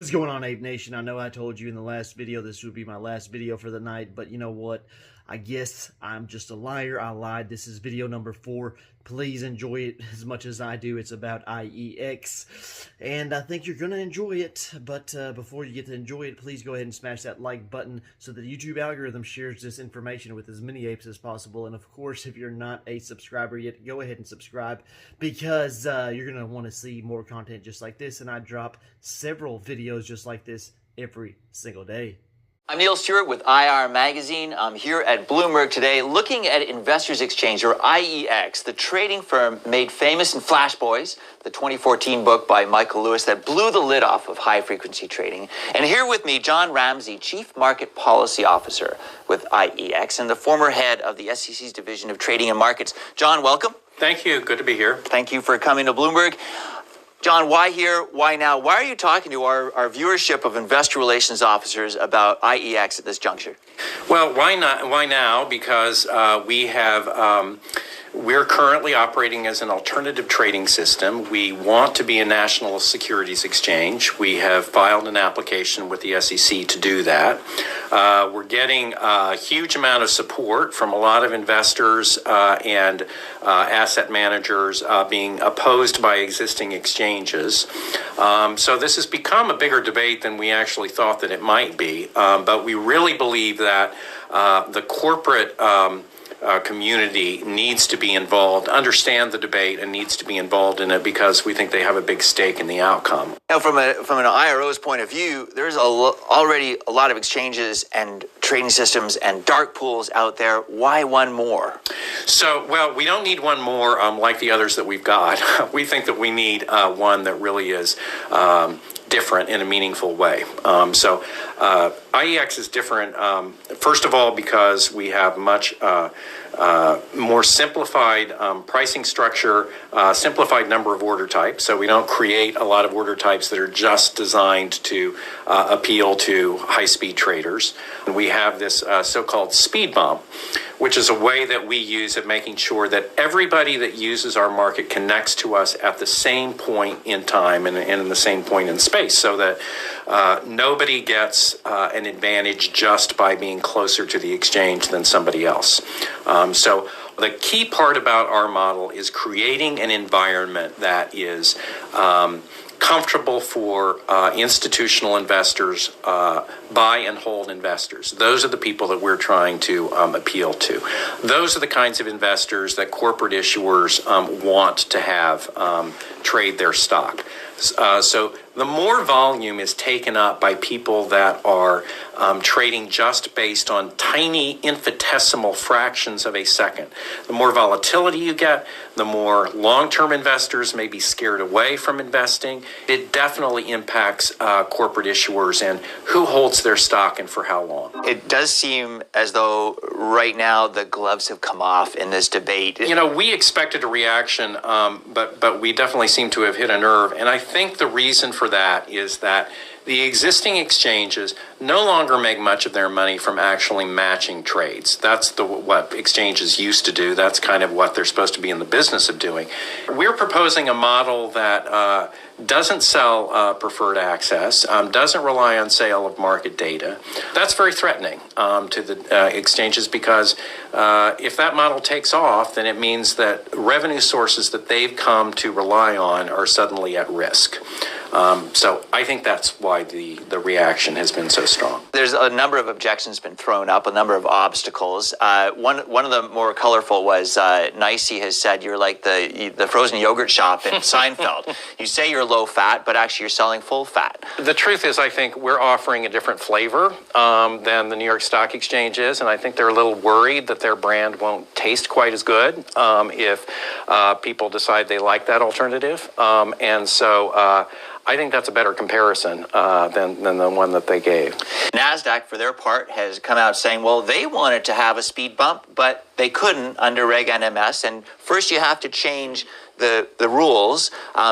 What's going on, Ape Nation? I know I told you in the last video this would be my last video for the night, but you know what? I guess I'm just a liar. I lied. This is video number 4. Please enjoy it as much as I do. It's about IEX, and I think you're going to enjoy it. But before you get to enjoy it, please go ahead and smash that like button so that the YouTube algorithm shares this information with as many apes as possible. And of course, if you're not a subscriber yet, go ahead and subscribe, because you're going to want to see more content just like this, and I drop several videos just like this every single day. I'm Neil Stewart with IR Magazine. I'm here at Bloomberg today looking at Investors Exchange, or IEX, the trading firm made famous in Flash Boys, the 2014 book by Michael Lewis that blew the lid off of high-frequency trading. And here with me, John Ramsey, Chief Market Policy Officer with IEX and the former head of the SEC's Division of Trading and Markets. John, welcome. Thank you. Good to be here. Thank you for coming to Bloomberg. John, why here? Why now? Why are you talking to our viewership of investor relations officers about IEX at this juncture? Well, why not? Why now? Because we're currently operating as an alternative trading system. We want to be a national securities exchange. We have filed an application with the SEC to do that. We're getting a huge amount of support from a lot of investors and asset managers being opposed by existing exchanges. So this has become a bigger debate than we actually thought that it might be. But we really believe that the corporate community needs to be involved, understand the debate, and needs to be involved in it because we think they have a big stake in the outcome. Now, from an IRO's point of view, there's already a lot of exchanges and trading systems and dark pools out there. Why one more? So, well, we don't need one more like the others that we've got. We think that we need one that really is different in a meaningful way. IEX is different, first of all, because we have much more simplified pricing structure, simplified number of order types. So we don't create a lot of order types that are just designed to appeal to high-speed traders. And we have this so-called speed bump, which is a way that we use of making sure that everybody that uses our market connects to us at the same point in time and in the same point in space, so that nobody gets an advantage just by being closer to the exchange than somebody else. So the key part about our model is creating an environment that is comfortable for institutional investors, buy and hold investors. Those are the people that we're trying to appeal to. Those are the kinds of investors that corporate issuers want to have trade their stock. So the more volume is taken up by people that are trading just based on tiny infinitesimal fractions of a second, the more volatility you get, the more long-term investors may be scared away from investing. It definitely impacts corporate issuers and who holds their stock and for how long. It does seem as though right now the gloves have come off in this debate. You know, we expected a reaction, but we definitely seem to have hit a nerve. And I think the reason for that is that the existing exchanges no longer make much of their money from actually matching trades. That's what exchanges used to do. That's kind of what they're supposed to be in the business of doing. We're proposing a model that doesn't sell preferred access, doesn't rely on sale of market data. That's very threatening to the exchanges, because if that model takes off, then it means that revenue sources that they've come to rely on are suddenly at risk. So I think that's why the reaction has been so strong. There's a number of objections been thrown up, a number of obstacles. One of the more colorful was Nicey has said you're like the frozen yogurt shop in Seinfeld. You say you're low fat, but actually you're selling full fat. The truth is, I think we're offering a different flavor than the New York Stock Exchange is, and I think they're a little worried that their brand won't taste quite as good if people decide they like that alternative. And so I think that's a better comparison than the one that they gave. NASDAQ, for their part, has come out saying, well, they wanted to have a speed bump, but they couldn't under Reg NMS. And first you have to change the rules,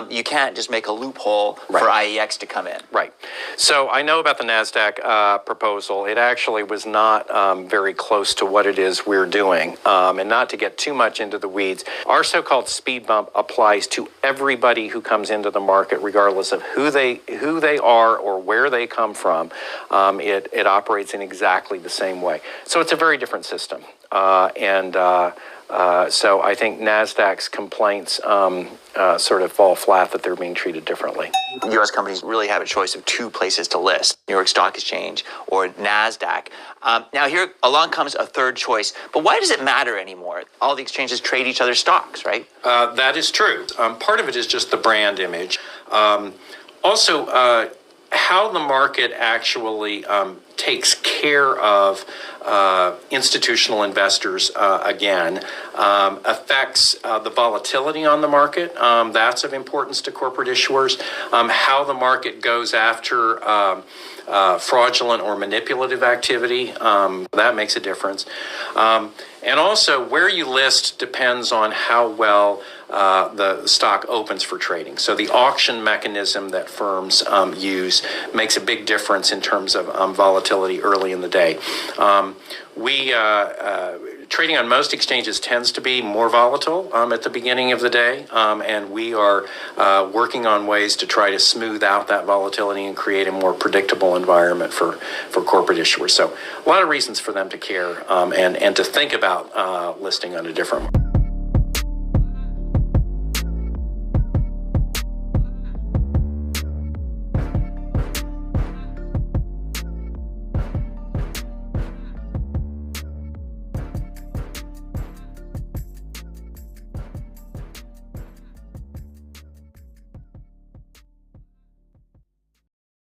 you can't just make a loophole for IEX to come in. Right. So I know about the NASDAQ proposal. It actually was not very close to what it is we're doing. And not to get too much into the weeds, our so-called speed bump applies to everybody who comes into the market, regardless of who they are or where they come from. It operates in exactly the same way. So it's a very different system. So I think NASDAQ's complaints sort of fall flat that they're being treated differently. U.S. companies really have a choice of two places to list, New York Stock Exchange or NASDAQ. Now here along comes a third choice, but why does it matter anymore? All the exchanges trade each other's stocks, right? That is true. Part of it is just the brand image. Also, how the market actually takes care of institutional investors, again, affects the volatility on the market. That's of importance to corporate issuers. How the market goes after fraudulent or manipulative activity, that makes a difference. And also, where you list depends on how well the stock opens for trading. So the auction mechanism that firms use makes a big difference in terms of volatility early in the day. Trading on most exchanges tends to be more volatile at the beginning of the day, and we are working on ways to try to smooth out that volatility and create a more predictable environment for corporate issuers. So a lot of reasons for them to care and to think about listing on a different market.